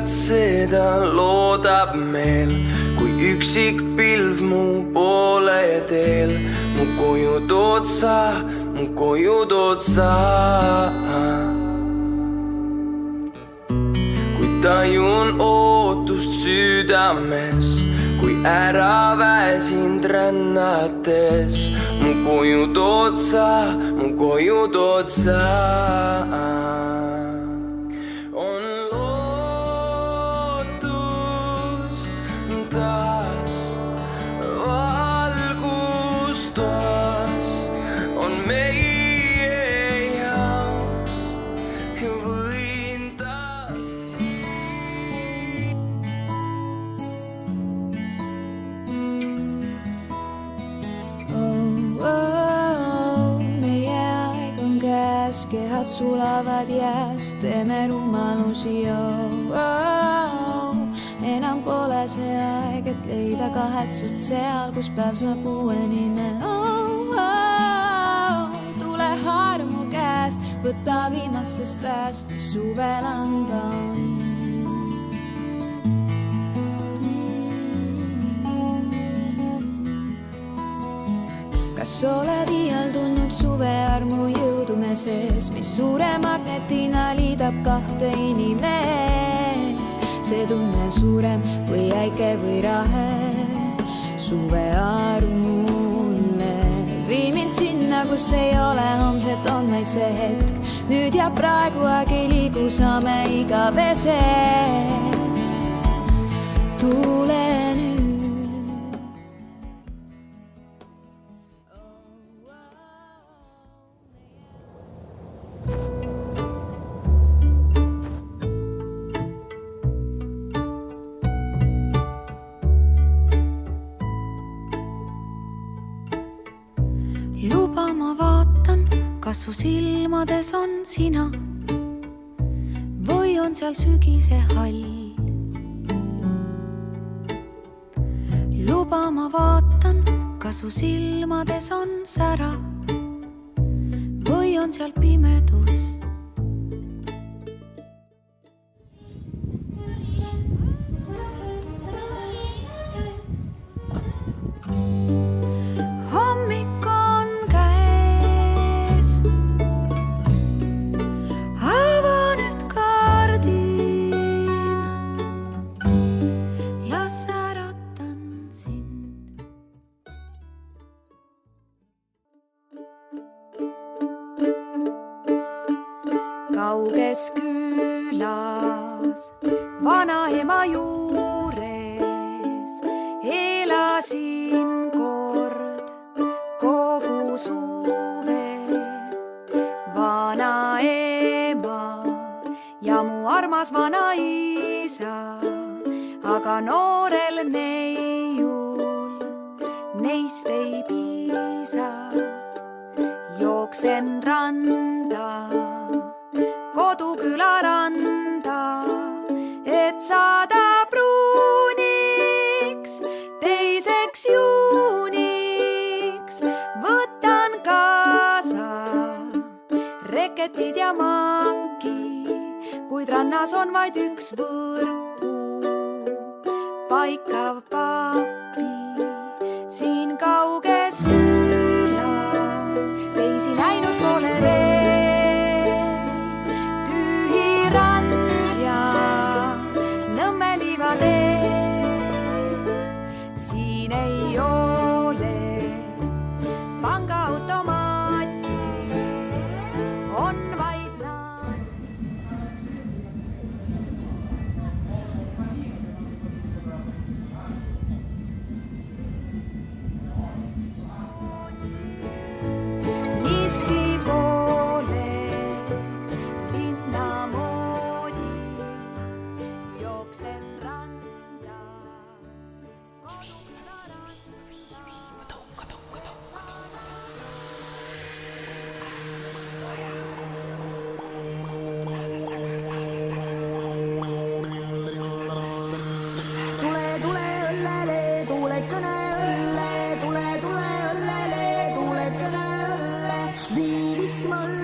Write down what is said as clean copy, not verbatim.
igatseda loodab meel, kui üksik pilv mu poole teel. Mu koju tood sa, mu koju tood sa. Kui tajun ootust südames, kui ära väsind rännates. Mu koju tood sa, mu koju tood sa. On lootust taas, valgus toas, on meie jaoks võin taas. Meie aeg on käes, kehad sulavad jääs, teeme rumalusi. Enam pole see aeg, et leida kahetsust seal, kus päev saab uue nime. Tule haara mu käest, võta viimasest väest, mis suvel anda on. Kas oled iial tundnud suve armu jõudume sees, mis suure magnetina liidab kahte inimest? See tunne suurem või äike või rahe, suve armulle. Vii mind sinna, kus ei ole homset, on vaid see hetk. Nüüd ja praegu aeg ei liigu, saame igaveses. Tule nüüd. Luba ma vaatan, kas su silmades on sina või on seal sügise hall. Luba ma vaatan, kas su silmades on sära või on seal pimedus. Kauges külas vanaema juures elasin kord kogu suve. Vanaema ja mu armas vanaisa, aga noorel neiul neist ei piisa. Jooksen randa, koduküla randa, et saada pruuniks, teiseks juuniks. Võtan kaasa reketid ja manki, kuid rannas on vaid üks võrku paikav papi. Siin kauges külas teisi näinud pole veel. Tühi rand ja Nõmme liivatee. Siin ei ole pangaautomaati, on vaid naad. Miski pole linna moodi, jooksen randa, koduküla randa. Tule, tule õllele, tule kõne õlle, tule, tule õllele, tule kõne õlle. Vii vihma õlle.